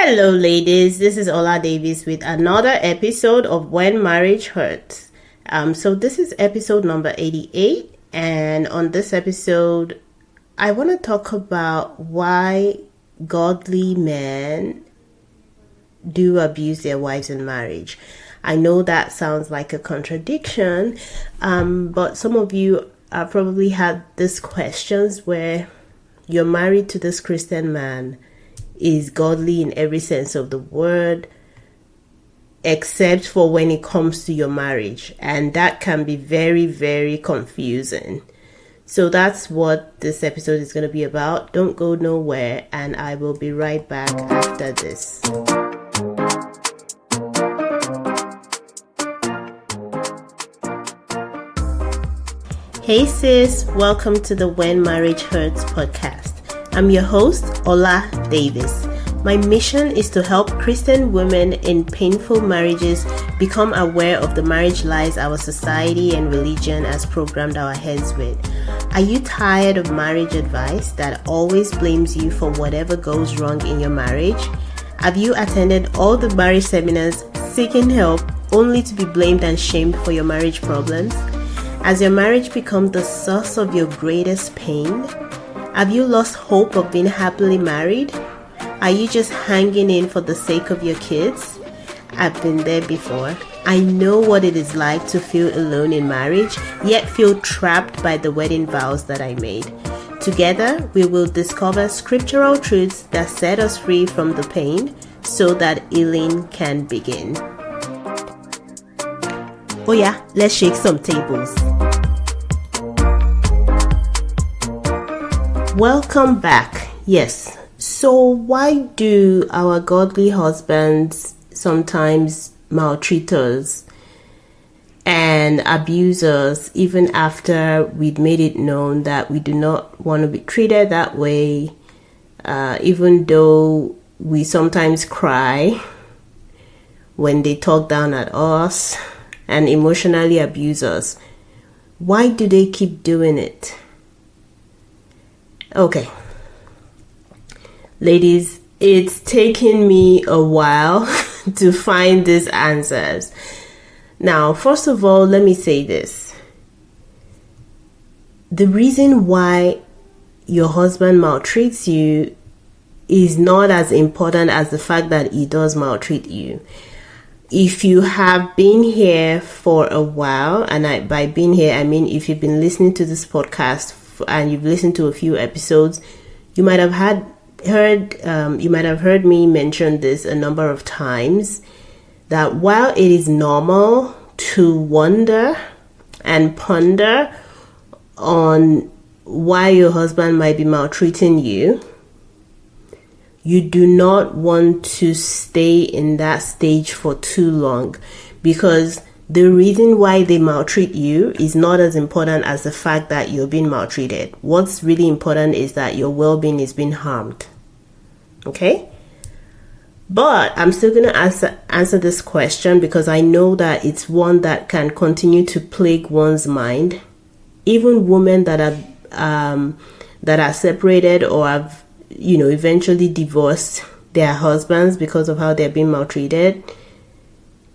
Hello, ladies. This is Ola Davis with another episode of When Marriage Hurts. So this is episode number 88, and on this episode, I want to talk about why godly men do abuse their wives in marriage. I know that sounds like a contradiction, but some of you have probably had these questions where you're married to this Christian man, is godly in every sense of the word, except for when it comes to your marriage. And that can be very, very confusing. So that's what this episode is going to be about. Don't go nowhere, and I will be right back after this. Hey sis, welcome to the When Marriage Hurts podcast. I'm your host, Ola Davis. My mission is to help Christian women in painful marriages become aware of the marriage lies our society and religion has programmed our heads with. Are you tired of marriage advice that always blames you for whatever goes wrong in your marriage? Have you attended all the marriage seminars seeking help only to be blamed and shamed for your marriage problems? Has your marriage become the source of your greatest pain? Have you lost hope of being happily married? Are you just hanging in for the sake of your kids? I've been there before. I know what it is like to feel alone in marriage, yet feel trapped by the wedding vows that I made. Together, we will discover scriptural truths that set us free from the pain so that healing can begin. Oh yeah, let's shake some tables. Welcome back. Yes. So why do our godly husbands sometimes maltreat us and abuse us even after we've made it known that we do not want to be treated that way, even though we sometimes cry when they talk down at us and emotionally abuse us? Why do they keep doing it? Okay. Ladies, it's taken me a while to find these answers. Now, first of all, let me say this. The reason why your husband maltreats you is not as important as the fact that he does maltreat you. If you have been here for a while, and by being here, I mean if you've been listening to this podcast and you've listened to a few episodes, you might have heard me mention this a number of times, that while it is normal to wonder and ponder on why your husband might be maltreating you, you do not want to stay in that stage for too long, because the reason why they maltreat you is not as important as the fact that you're being maltreated. What's really important is that your well-being is being harmed. Okay? But I'm still going to answer this question because I know that it's one that can continue to plague one's mind. Even women that are separated or have, eventually divorced their husbands because of how they're being maltreated,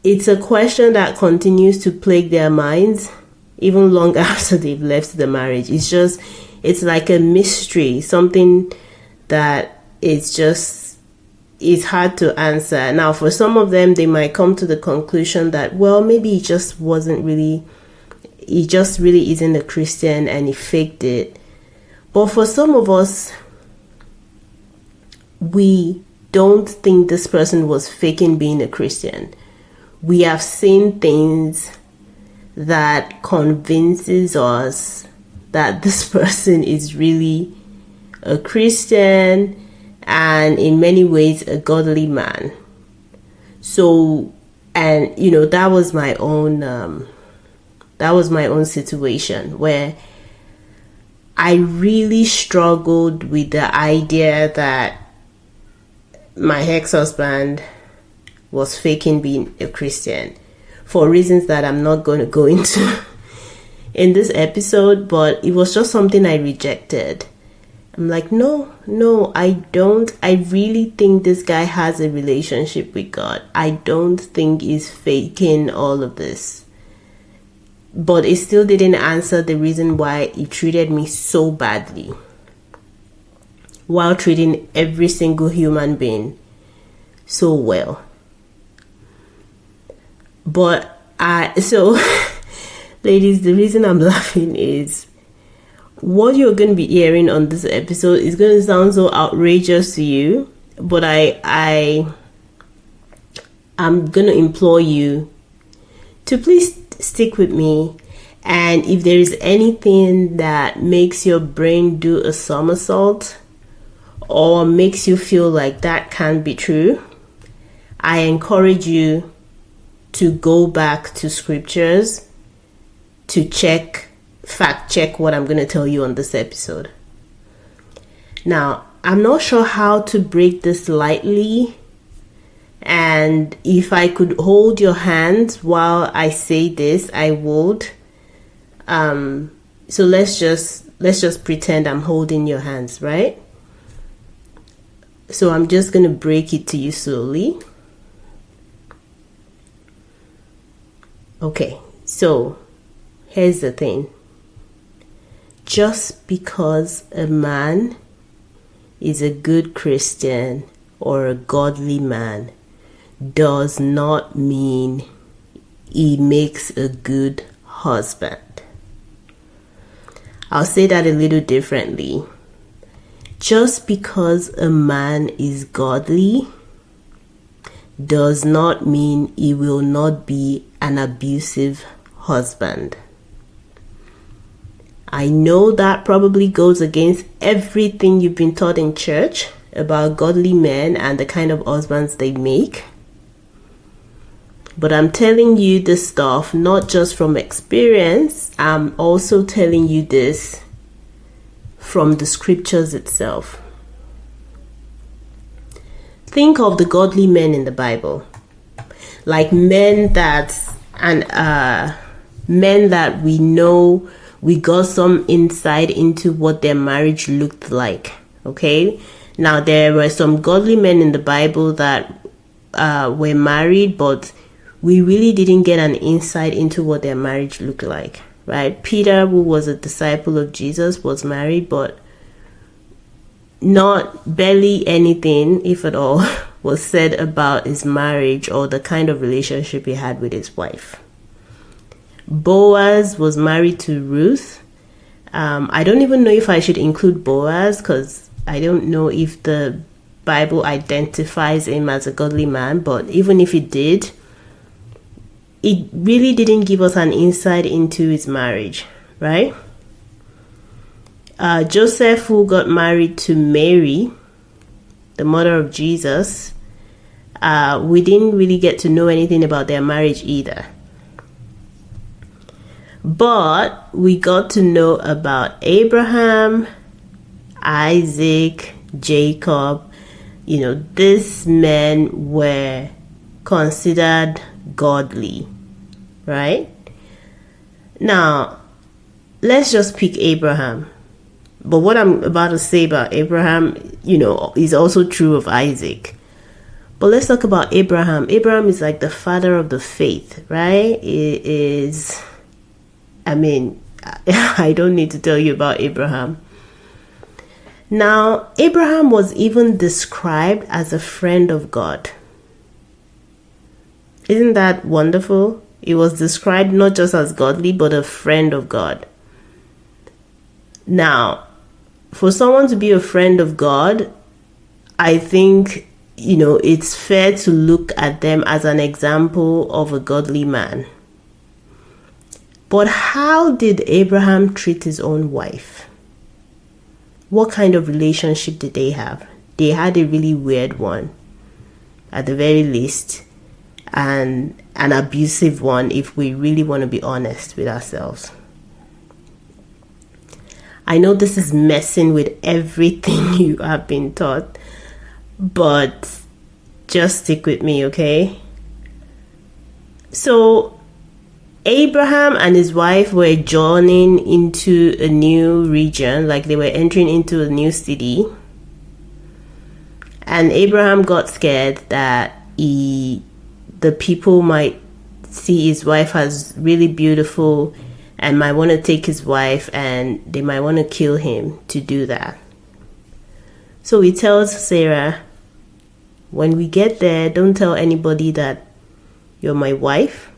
it's a question that continues to plague their minds even long after they've left the marriage. It's like a mystery, something that it's hard to answer. Now, for some of them, they might come to the conclusion that, well, maybe he just really isn't a Christian and he faked it. But for some of us, we don't think this person was faking being a Christian. We have seen things that convinces us that this person is really a Christian and in many ways a godly man. So, and that was my own situation where I really struggled with the idea that my ex-husband was faking being a Christian for reasons that I'm not going to go into in this episode, but it was just something I rejected. I'm like, no, I don't. I really think this guy has a relationship with God. I don't think he's faking all of this. But it still didn't answer the reason why he treated me so badly, while treating every single human being so well. But ladies, the reason I'm laughing is what you're going to be hearing on this episode is going to sound so outrageous to you, but I'm going to implore you to please stick with me. And if there is anything that makes your brain do a somersault or makes you feel like that can't be true, I encourage you to go back to scriptures to fact check what I'm going to tell you on this episode. Now, I'm not sure how to break this lightly, and if I could hold your hands while I say this, I would. So let's just pretend I'm holding your hands, right? So I'm just going to break it to you slowly. Okay, so here's the thing. Just because a man is a good Christian or a godly man does not mean he makes a good husband. I'll say that a little differently. Just because a man is godly does not mean he will not be an abusive husband. I know that probably goes against everything you've been taught in church about godly men and the kind of husbands they make. But I'm telling you this stuff not just from experience, I'm also telling you this from the scriptures itself. Think of the godly men in the Bible, like men that we know we got some insight into what their marriage looked like. Okay, now there were some godly men in the Bible that were married, but we really didn't get an insight into what their marriage looked like, right? Peter, who was a disciple of Jesus, was married, but not barely anything, if at all, was said about his marriage or the kind of relationship he had with his wife. Boaz was married to Ruth. I don't even know if I should include Boaz because I don't know if the Bible identifies him as a godly man, but even if it did, it really didn't give us an insight into his marriage, right? Joseph, who got married to Mary, the mother of Jesus, we didn't really get to know anything about their marriage either. But we got to know about Abraham, Isaac, Jacob. You know, these men were considered godly, right? Now, let's just pick Abraham. But what I'm about to say about Abraham, is also true of Isaac. But let's talk about Abraham. Abraham is like the father of the faith, right? It is, I don't need to tell you about Abraham. Now, Abraham was even described as a friend of God. Isn't that wonderful? He was described not just as godly, but a friend of God. Now, for someone to be a friend of God, I think, it's fair to look at them as an example of a godly man. But how did Abraham treat his own wife? What kind of relationship did they have? They had a really weird one, at the very least, and an abusive one if we really want to be honest with ourselves. I know this is messing with everything you have been taught, but just stick with me, okay? So, Abraham and his wife were journeying into a new region, like they were entering into a new city. And Abraham got scared that the people might see his wife as really beautiful and might want to take his wife, and they might want to kill him to do that. So he tells Sarah, when we get there, don't tell anybody that you're my wife.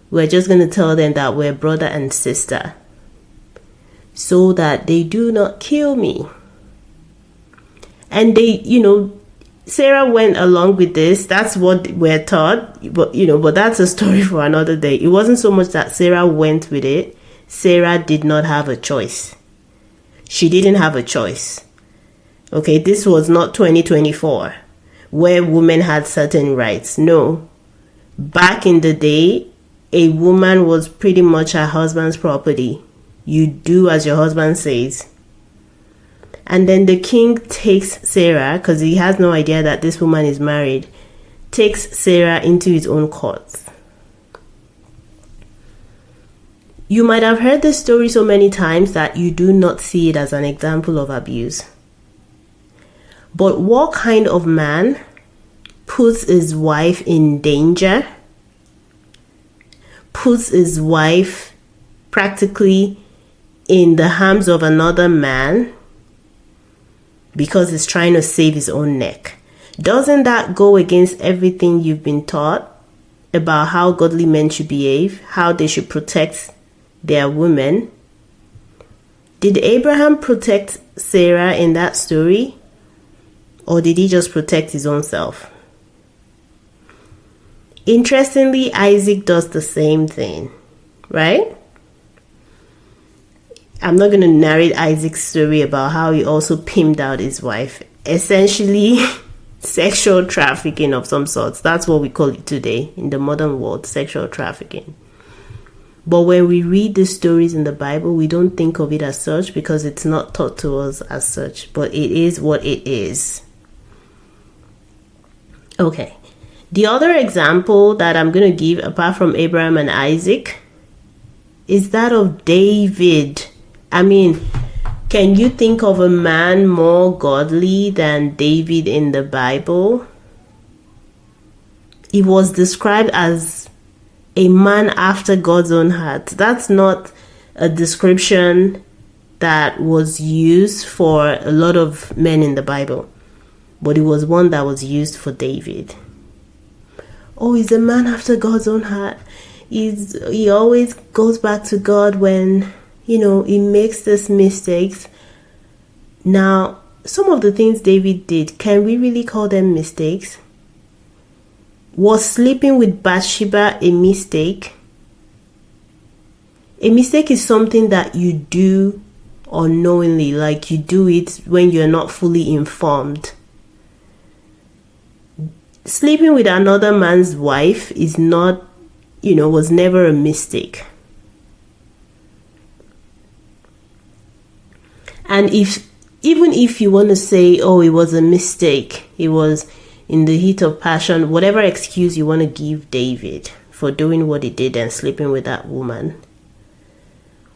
We're just going to tell them that we're brother and sister, so that they do not kill me. And they, Sarah went along with this. That's what we're taught. But that's a story for another day. It wasn't so much that Sarah went with it. Sarah did not have a choice. She didn't have a choice. Okay, this was not 2024 where women had certain rights. No. Back in the day, a woman was pretty much her husband's property. You do as your husband says. And then the king takes Sarah, because he has no idea that this woman is married, takes Sarah into his own courts. You might have heard this story so many times that you do not see it as an example of abuse. But what kind of man puts his wife in danger, puts his wife practically in the arms of another man because he's trying to save his own neck? Doesn't that go against everything you've been taught about how godly men should behave, how they should protect their women? Did Abraham protect Sarah in that story? Or did he just protect his own self? Interestingly, Isaac does the same thing, right? I'm not going to narrate Isaac's story about how he also pimped out his wife. Essentially, sexual trafficking of some sorts. That's what we call it today in the modern world, sexual trafficking. But when we read the stories in the Bible, we don't think of it as such because it's not taught to us as such. But it is what it is. Okay. The other example that I'm going to give, apart from Abraham and Isaac, is that of David. I mean, can you think of a man more godly than David in the Bible? He was described as a man after God's own heart. That's not a description that was used for a lot of men in the Bible, but it was one that was used for David. Oh, he's a man after God's own heart. He always goes back to God when, he makes these mistakes. Now, some of the things David did, can we really call them mistakes? Was sleeping with Bathsheba a mistake? A mistake is something that you do unknowingly, like you do it when you're not fully informed. Sleeping with another man's wife is not, was never a mistake. And even if you want to say, oh, it was a mistake, it was in the heat of passion, whatever excuse you want to give David for doing what he did and sleeping with that woman,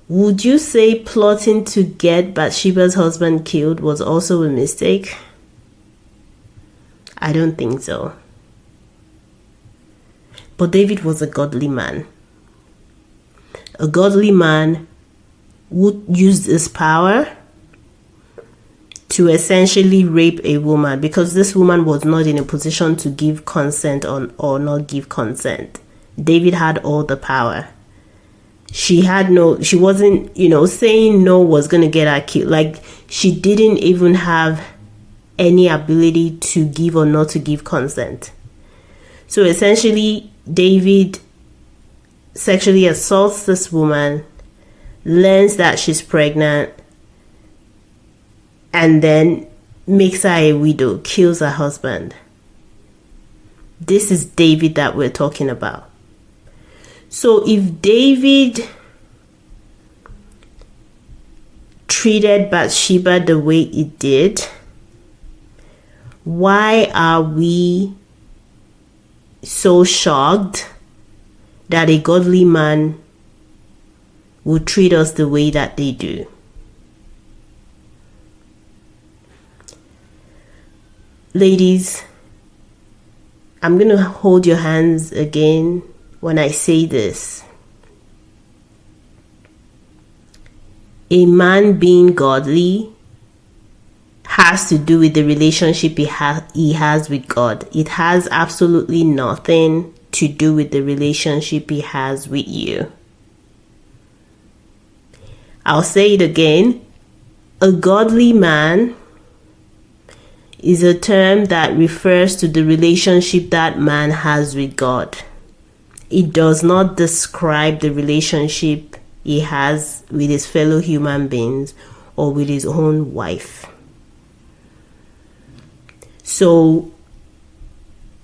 would you say plotting to get Bathsheba's husband killed was also a mistake? I don't think so. But David was a godly man. A godly man would use his power to essentially rape a woman because this woman was not in a position to give consent or not give consent. David had all the power. She wasn't, saying no was going to get her killed. Like, she didn't even have any ability to give or not to give consent. So essentially, David sexually assaults this woman, learns that she's pregnant, and then makes her a widow, kills her husband. This is David that we're talking about. So if David treated Bathsheba the way he did, why are we so shocked that a godly man would treat us the way that they do. Ladies, I'm going to hold your hands again when I say this. A man being godly has to do with the relationship he has with God. It has absolutely nothing to do with the relationship he has with you. I'll say it again. A godly man is a term that refers to the relationship that man has with God. It does not describe the relationship he has with his fellow human beings or with his own wife. So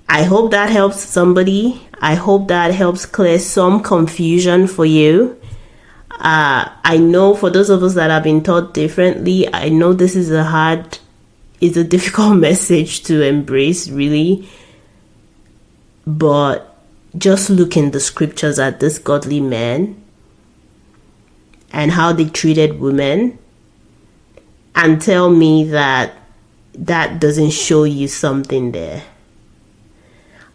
I hope that helps somebody. I hope that helps clear some confusion for you. I know for those of us that have been taught differently, I know this is it's a difficult message to embrace, really. But just look in the scriptures at this godly man and how they treated women, and tell me that doesn't show you something there.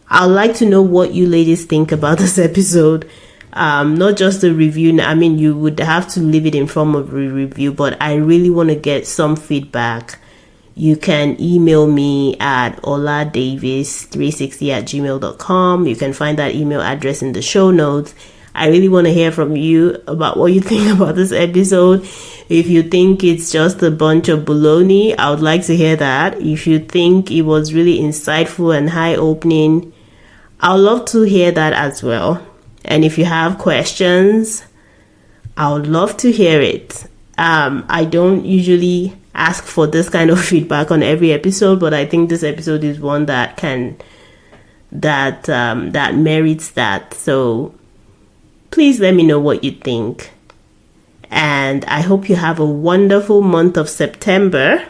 I'd like to know what you ladies think about this episode. Not just a review. I mean, you would have to leave it in form of a review, but I really want to get some feedback. You can email me at oladavis360@gmail.com. You can find that email address in the show notes. I really want to hear from you about what you think about this episode. If you think it's just a bunch of baloney, I would like to hear that. If you think it was really insightful and eye-opening, I would love to hear that as well. And if you have questions, I would love to hear it. I don't usually ask for this kind of feedback on every episode, but I think this episode is one that merits that. So please let me know what you think. And I hope you have a wonderful month of September.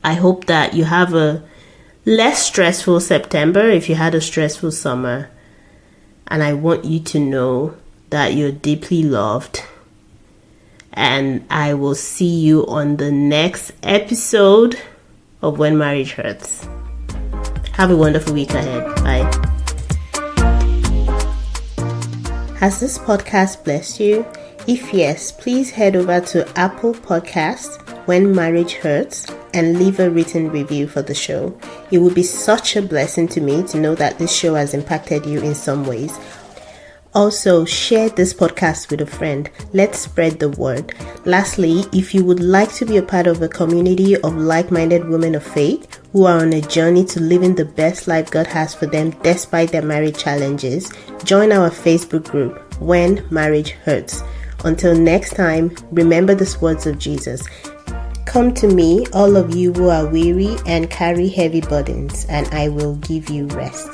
I hope that you have a less stressful September if you had a stressful summer. And I want you to know that you're deeply loved. And I will see you on the next episode of When Marriage Hurts. Have a wonderful week ahead. Bye. Has this podcast blessed you? If yes, please head over to Apple Podcasts, When Marriage Hurts, and leave a written review for the show. It would be such a blessing to me to know that this show has impacted you in some ways. Also, share this podcast with a friend. Let's spread the word. Lastly, if you would like to be a part of a community of like-minded women of faith who are on a journey to living the best life God has for them despite their marriage challenges, join our Facebook group, When Marriage Hurts. Until next time, remember these words of Jesus. Come to me, all of you who are weary and carry heavy burdens, and I will give you rest.